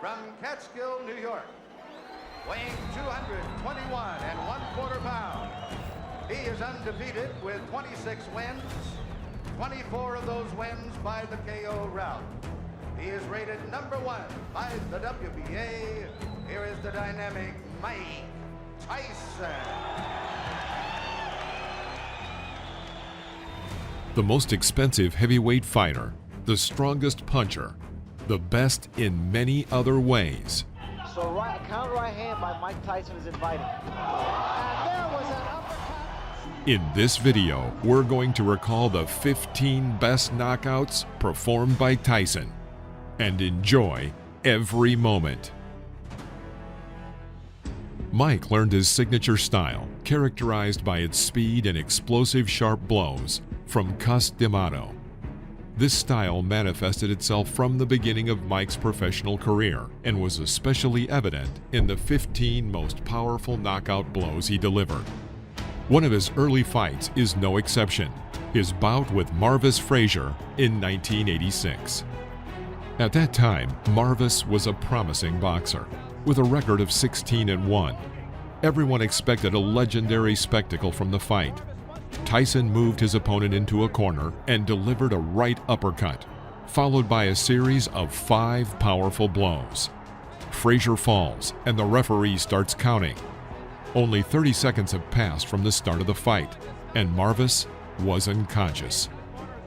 from Catskill, New York, weighing 221 1/4 pounds. He is undefeated with 26 wins, 24 of those wins by the KO route. He is rated #1 by the WBA. Here is the dynamic Mike Tyson. The most expensive heavyweight fighter, the strongest puncher, the best in many other ways. So counter right hand by Mike Tyson is invited. And there was an uppercut. In this video, we're going to recall the 15 best knockouts performed by Tyson and enjoy every moment. Mike learned his signature style, characterized by its speed and explosive sharp blows, from Cus D'Amato. This style manifested itself from the beginning of Mike's professional career and was especially evident in the 15 most powerful knockout blows he delivered. One of his early fights is no exception, his bout with Marvis Frazier in 1986. At that time, Marvis was a promising boxer, with a record of 16-1. Everyone expected a legendary spectacle from the fight. Tyson moved his opponent into a corner and delivered a right uppercut, followed by a series of 5 powerful blows. Frazier falls and the referee starts counting. Only 30 seconds have passed from the start of the fight, and Marvis was unconscious.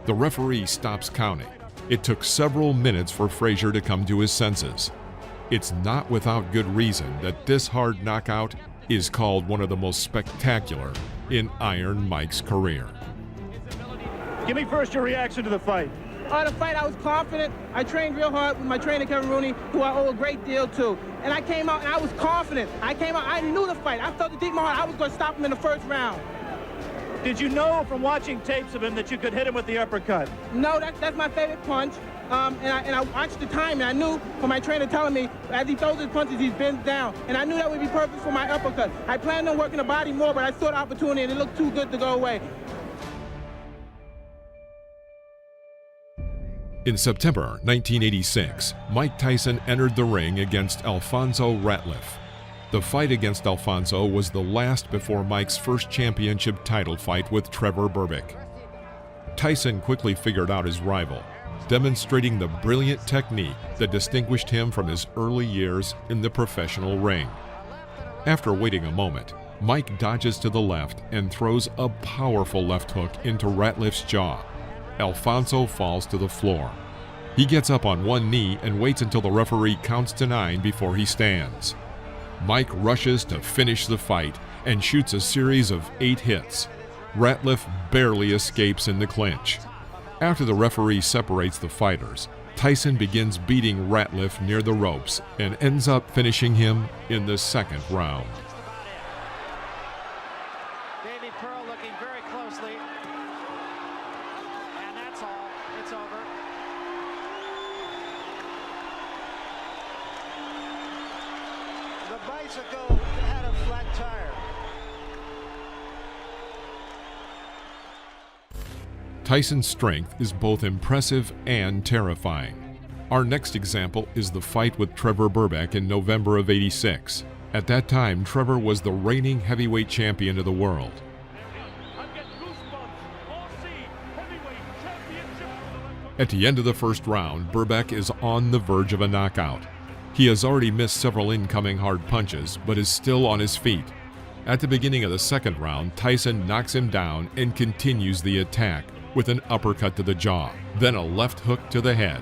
The referee stops counting. It took several minutes for Frazier to come to his senses. It's not without good reason that this hard knockout is called one of the most spectacular in Iron Mike's career. Give me first your reaction to the fight. The fight, I was confident. I trained real hard with my trainer, Kevin Rooney, who I owe a great deal to. And I came out and I was confident. I knew the fight. I felt it deep in my heart. I was going to stop him in the first round. Did you know from watching tapes of him that you could hit him with the uppercut? No, that's my favorite punch. And I watched the time, and I knew from my trainer telling me, as he throws his punches, he's bent down. And I knew that would be perfect for my uppercut. I planned on working the body more, but I saw the opportunity, and it looked too good to go away. In September 1986, Mike Tyson entered the ring against Alfonso Ratliff. The fight against Alfonso was the last before Mike's first championship title fight with Trevor Berbick. Tyson quickly figured out his rival, demonstrating the brilliant technique that distinguished him from his early years in the professional ring. After waiting a moment, Mike dodges to the left and throws a powerful left hook into Ratliff's jaw. Alfonso falls to the floor. He gets up on one knee and waits until the referee counts to 9 before he stands. Mike rushes to finish the fight and shoots a series of 8 hits. Ratliff barely escapes in the clinch. After the referee separates the fighters, Tyson begins beating Ratliff near the ropes and ends up finishing him in the second round. Baby Pearl looking very closely. And that's all. It's over. The bicycle had a flat tire. Tyson's strength is both impressive and terrifying. Our next example is the fight with Trevor Berbick in November of '86. At that time, Trevor was the reigning heavyweight champion of the world. At the end of the first round, Berbick is on the verge of a knockout. He has already missed several incoming hard punches, but is still on his feet. At the beginning of the second round, Tyson knocks him down and continues the attack with an uppercut to the jaw, then a left hook to the head.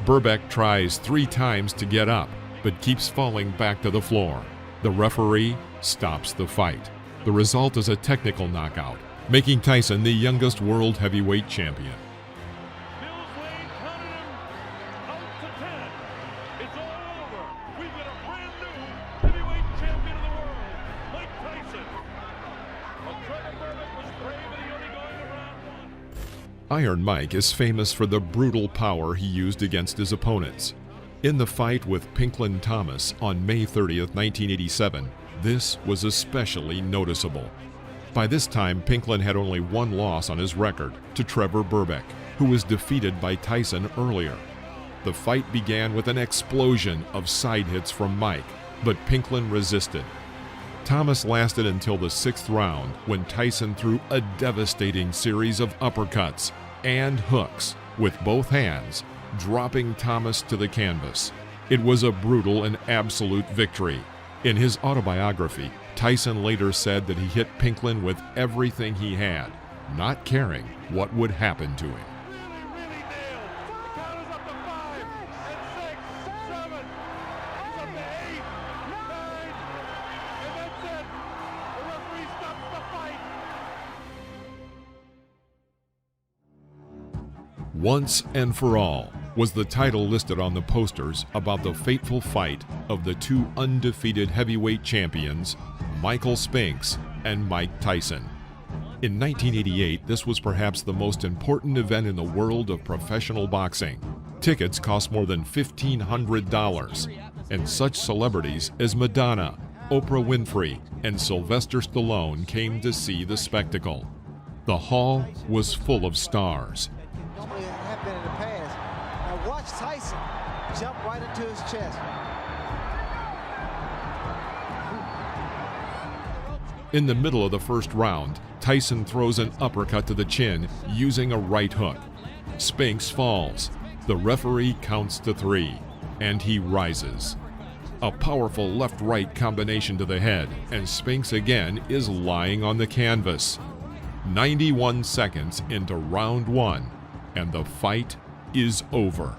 Berbick tries 3 times to get up, but keeps falling back to the floor. The referee stops the fight. The result is a technical knockout, making Tyson the youngest world heavyweight champion. Iron Mike is famous for the brutal power he used against his opponents. In the fight with Pinklin Thomas on May 30th, 1987, this was especially noticeable. By this time, Pinklin had only 1 loss on his record, to Trevor Berbick, who was defeated by Tyson earlier. The fight began with an explosion of side hits from Mike, but Pinklin resisted. Thomas lasted until the 6th round when Tyson threw a devastating series of uppercuts and hooks with both hands, dropping Thomas to the canvas. It was a brutal and absolute victory. In his autobiography, Tyson later said that he hit Pinklin with everything he had, not caring what would happen to him. Once and for all was the title listed on the posters about the fateful fight of the two undefeated heavyweight champions, Michael Spinks and Mike Tyson. In 1988, this was perhaps the most important event in the world of professional boxing. Tickets cost more than $1,500, and such celebrities as Madonna, Oprah Winfrey, and Sylvester Stallone came to see the spectacle. The hall was full of stars. Normally have been in the past. Now watch Tyson jump right into his chest. In the middle of the first round, Tyson throws an uppercut to the chin using a right hook. Spinks falls. The referee counts to 3, and he rises. A powerful left-right combination to the head, and Spinks again is lying on the canvas. 91 seconds into round 1, and the fight is over.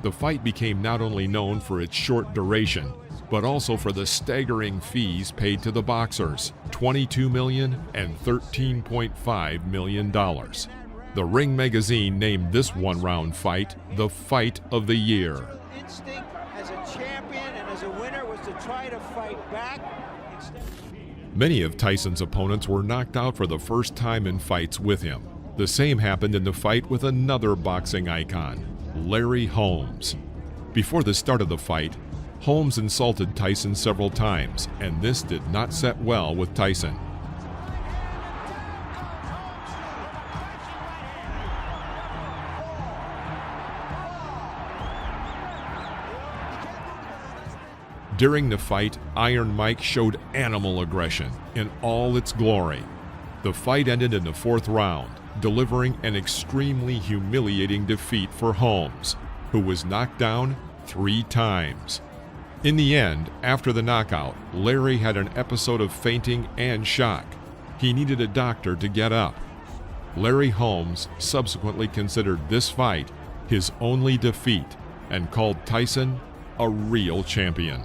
The fight became not only known for its short duration, but also for the staggering fees paid to the boxers, $22 million and $13.5 million. The Ring magazine named this one-round fight the fight of the year. Instinct as a champion and as a winner was to try to fight back. Many of Tyson's opponents were knocked out for the first time in fights with him. The same happened in the fight with another boxing icon, Larry Holmes. Before the start of the fight, Holmes insulted Tyson several times, and this did not set well with Tyson. During the fight, Iron Mike showed animal aggression in all its glory. The fight ended in the 4th round, delivering an extremely humiliating defeat for Holmes, who was knocked down 3 times. In the end, after the knockout, Larry had an episode of fainting and shock. He needed a doctor to get up. Larry Holmes subsequently considered this fight his only defeat and called Tyson a real champion.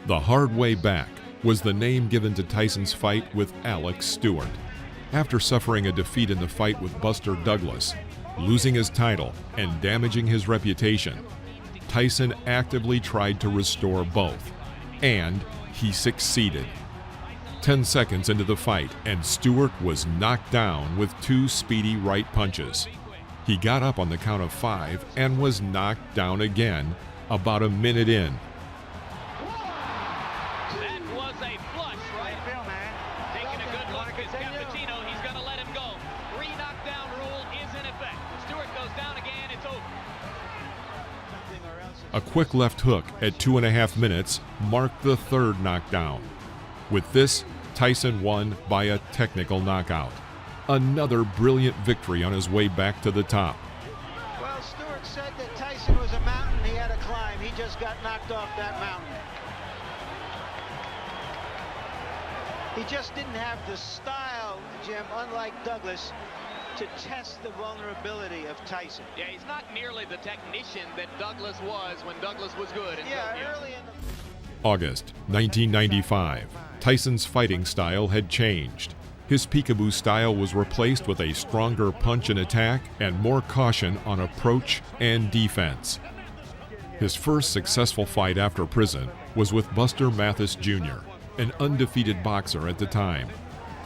The Hard Way Back was the name given to Tyson's fight with Alex Stewart. After suffering a defeat in the fight with Buster Douglas, losing his title, and damaging his reputation, Tyson actively tried to restore both, and he succeeded. 10 seconds into the fight, and Stewart was knocked down with 2 speedy right punches. He got up on the count of 5 and was knocked down again about a minute in. A quick left hook at 2.5 minutes marked the 3rd knockdown. With this, Tyson won by a technical knockout. Another brilliant victory on his way back to the top. Well, Stewart said that Tyson was a mountain he had to climb. He just got knocked off that mountain. He just didn't have the style, Jim, unlike Douglas, to test the vulnerability of Tyson. Yeah, he's not nearly the technician that Douglas was when Douglas was good. Early in the... August 1995. Tyson's fighting style had changed. His peekaboo style was replaced with a stronger punch and attack and more caution on approach and defense. His first successful fight after prison was with Buster Mathis Jr., an undefeated boxer at the time.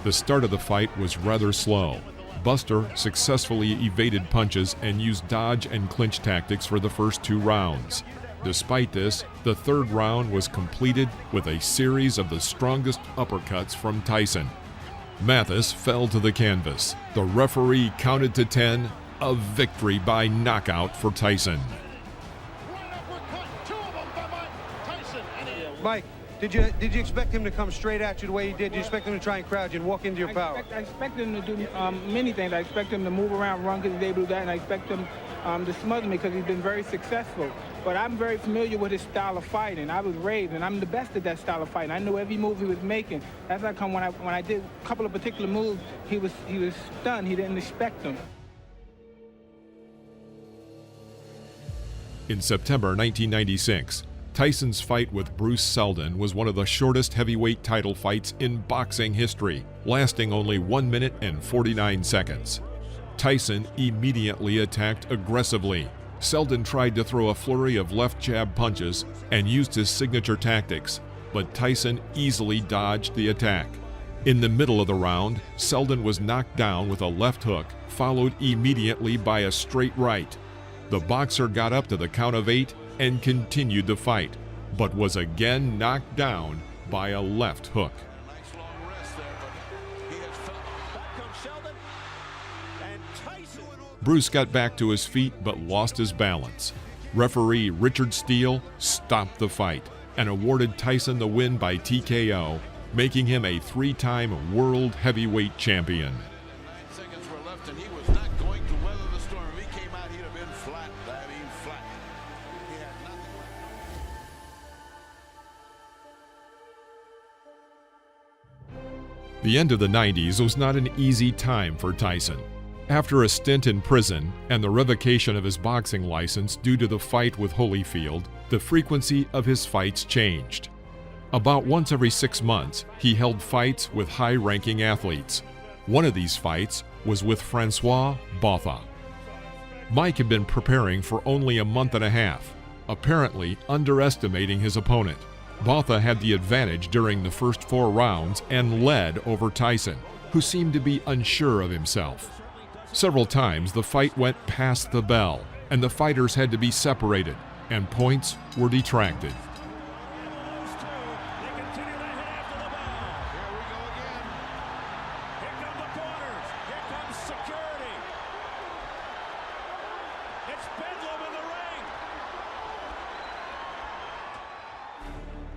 The start of the fight was rather slow. Buster successfully evaded punches and used dodge and clinch tactics for the first 2 rounds. Despite this, the 3rd round was completed with a series of the strongest uppercuts from Tyson. Mathis fell to the canvas. The referee counted to 10, a victory by knockout for Tyson. Mike, did you expect him to come straight at you the way he did? Did you expect him to try and crowd you and walk into your power? I expect him to do many things. I expect him to move around, run because he's able to do that, and I expect him to smother me because he's been very successful. But I'm very familiar with his style of fighting. I was raised, and I'm the best at that style of fighting. I knew every move he was making. That's how come when I did a couple of particular moves, he was stunned. He didn't expect them. In September 1996, Tyson's fight with Bruce Seldon was one of the shortest heavyweight title fights in boxing history, lasting only 1 minute and 49 seconds. Tyson immediately attacked aggressively. Seldon tried to throw a flurry of left jab punches and used his signature tactics, but Tyson easily dodged the attack. In the middle of the round, Seldon was knocked down with a left hook, followed immediately by a straight right. The boxer got up to the count of 8 and continued the fight, but was again knocked down by a left hook. Nice long rest there, but he has felt. Back comes Seldon, and Tyson. Bruce got back to his feet but lost his balance. Referee Richard Steele stopped the fight and awarded Tyson the win by TKO, making him a 3-time world heavyweight champion. 9 seconds were left, and he was not going to weather the storm. If he came out, he'd have been flat. I mean, flat. He had nothing. The end of the 90s was not an easy time for Tyson. After a stint in prison and the revocation of his boxing license due to the fight with Holyfield, the frequency of his fights changed. About once every 6 months, he held fights with high-ranking athletes. One of these fights was with Francois Botha. Mike had been preparing for only a month and a half, apparently underestimating his opponent. Botha had the advantage during the first 4 rounds and led over Tyson, who seemed to be unsure of himself. Several times the fight went past the bell, and the fighters had to be separated, and points were detracted.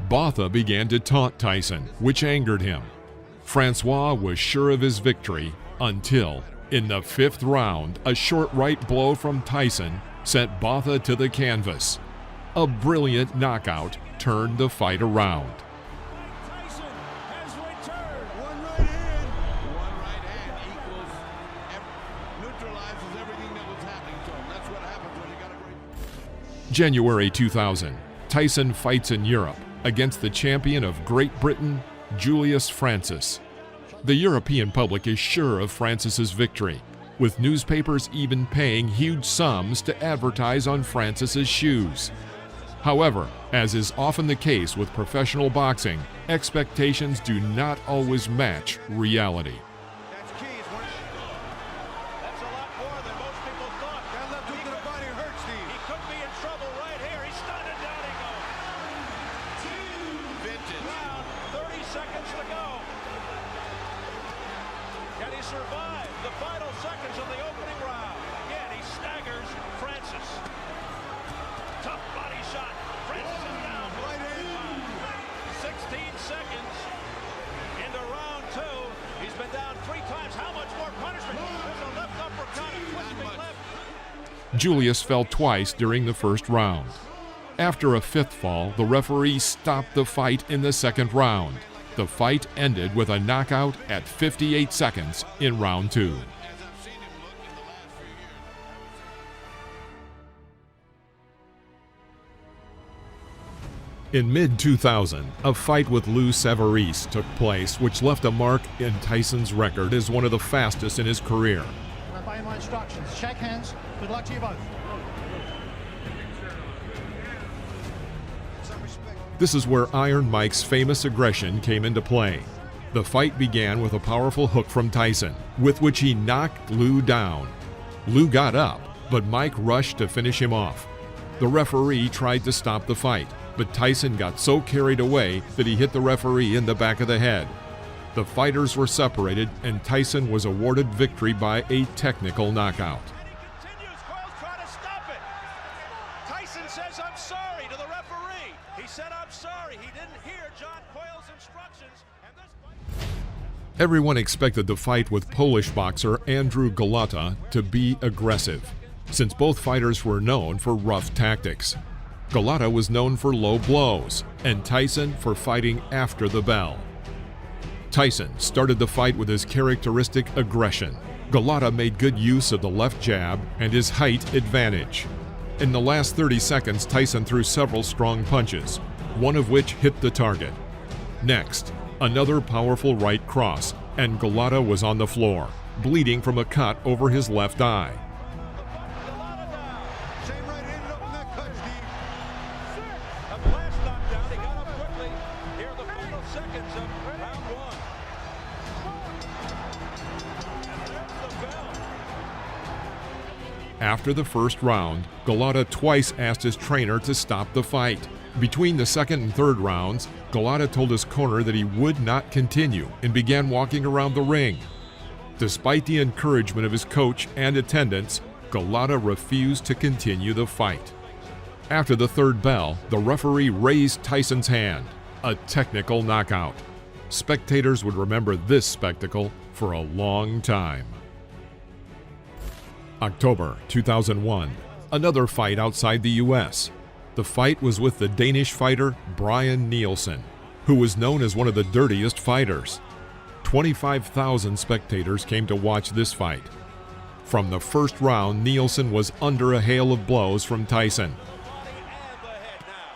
Botha began to taunt Tyson, which angered him. Francois was sure of his victory until, in the 5th round, a short right blow from Tyson sent Botha to the canvas. A brilliant knockout turned the fight around. Tyson has returned. One right hand equals, neutralizes everything that was happening to him. That's what happens when you got a great. January 2000, Tyson fights in Europe against the champion of Great Britain, Julius Francis. The European public is sure of Francis's victory, with newspapers even paying huge sums to advertise on Francis's shoes. However, as is often the case with professional boxing, expectations do not always match reality. That's key. That's a lot more than most people thought. That left hook to the body hurts, Steve. He could be in trouble right here. He's stunned and down he goes. Vintage. Round, 30 seconds to go. Can he survive the final seconds of the opening round? Again, he staggers Francis. Tough body shot. Francis is down. Right hand. 16 seconds into round 2. He's been down 3 times. How much more punishment? There's a left uppercut, a twisting left. Julius fell twice during the first round. After a 5th fall, the referee stopped the fight in the 2nd round. The fight ended with a knockout at 58 seconds in round 2. As I've seen him look in the last few years. In mid-2000, a fight with Lou Savarese took place, which left a mark in Tyson's record as one of the fastest in his career. Obey my instructions. Shake hands. Good luck to you both. This is where Iron Mike's famous aggression came into play. The fight began with a powerful hook from Tyson, with which he knocked Lou down. Lou got up, but Mike rushed to finish him off. The referee tried to stop the fight, but Tyson got so carried away that he hit the referee in the back of the head. The fighters were separated, and Tyson was awarded victory by a technical knockout. And he continues. Coyle's trying to stop it. Tyson says, "I'm sorry," to the referee. He said, "I'm sorry." He didn't hear John Coyle's instructions, and this fight... Everyone expected the fight with Polish boxer Andrew Golota to be aggressive, since both fighters were known for rough tactics. Golota was known for low blows, and Tyson for fighting after the bell. Tyson started the fight with his characteristic aggression. Golota made good use of the left jab and his height advantage. In the last 30 seconds, Tyson threw several strong punches, one of which hit the target. Next, another powerful right cross, and Golota was on the floor, bleeding from a cut over his left eye. Same right handed up in that cut, Steve. A blast knockdown. He got up quickly. Here are the final seconds of round one. And there's the bell. After the first round, Golota twice asked his trainer to stop the fight. Between the second and third rounds, Golota told his corner that he would not continue and began walking around the ring. Despite the encouragement of his coach and attendants, Golota refused to continue the fight. After the third bell, the referee raised Tyson's hand, a technical knockout. Spectators would remember this spectacle for a long time. October 2001, another fight outside the U.S. The fight was with the Danish fighter Brian Nielsen, who was known as one of the dirtiest fighters. 25,000 spectators came to watch this fight. From the first round, Nielsen was under a hail of blows from Tyson. Body and the head now.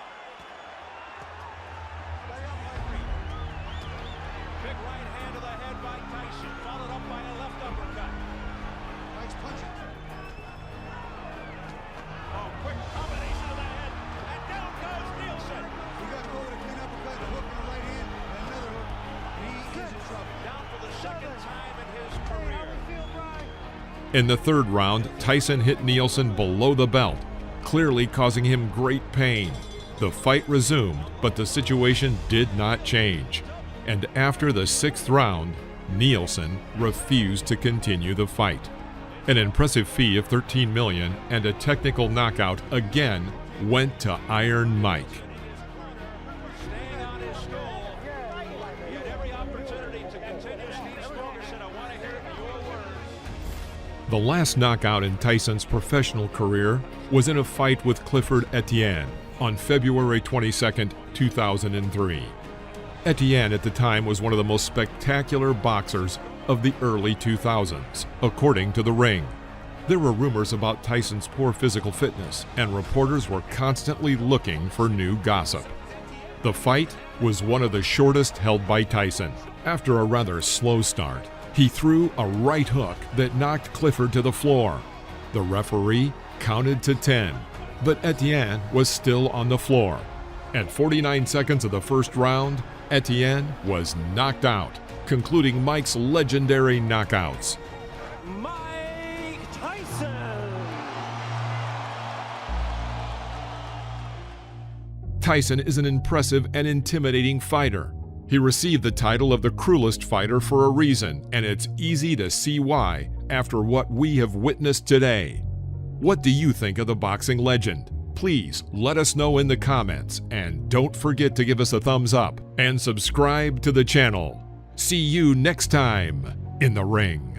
Big right hand to the head by Tyson, followed up by a left uppercut. Nice punching. Oh, quick combination to the head, and down goes Nielsen. We got to go with a clean uppercut, a hook in the right hand, and another hook. He is in trouble. Down for the second time in his career. In the third round, Tyson hit Nielsen below the belt, clearly causing him great pain. The fight resumed, but the situation did not change. And after the sixth round, Nielsen refused to continue the fight. An impressive fee of $13 million and a technical knockout again went to Iron Mike. Staying on his stool. He had every opportunity to continue. Steve Stroger said, "I want to hear your words." The last knockout in Tyson's professional career was in a fight with Clifford Etienne on February 22, 2003. Etienne at the time was one of the most spectacular boxers of the early 2000s, according to The Ring. There were rumors about Tyson's poor physical fitness, and reporters were constantly looking for new gossip. The fight was one of the shortest held by Tyson. After a rather slow start, he threw a right hook that knocked Clifford to the floor. The referee counted to 10, but Etienne was still on the floor. At 49 seconds of the first round, Etienne was knocked out, concluding Mike's legendary knockouts. Mike Tyson. Tyson is an impressive and intimidating fighter. He received the title of the cruelest fighter for a reason, and it's easy to see why after what we have witnessed today. What do you think of the boxing legend? Please let us know in the comments, and don't forget to give us a thumbs up and subscribe to the channel. See you next time in the ring.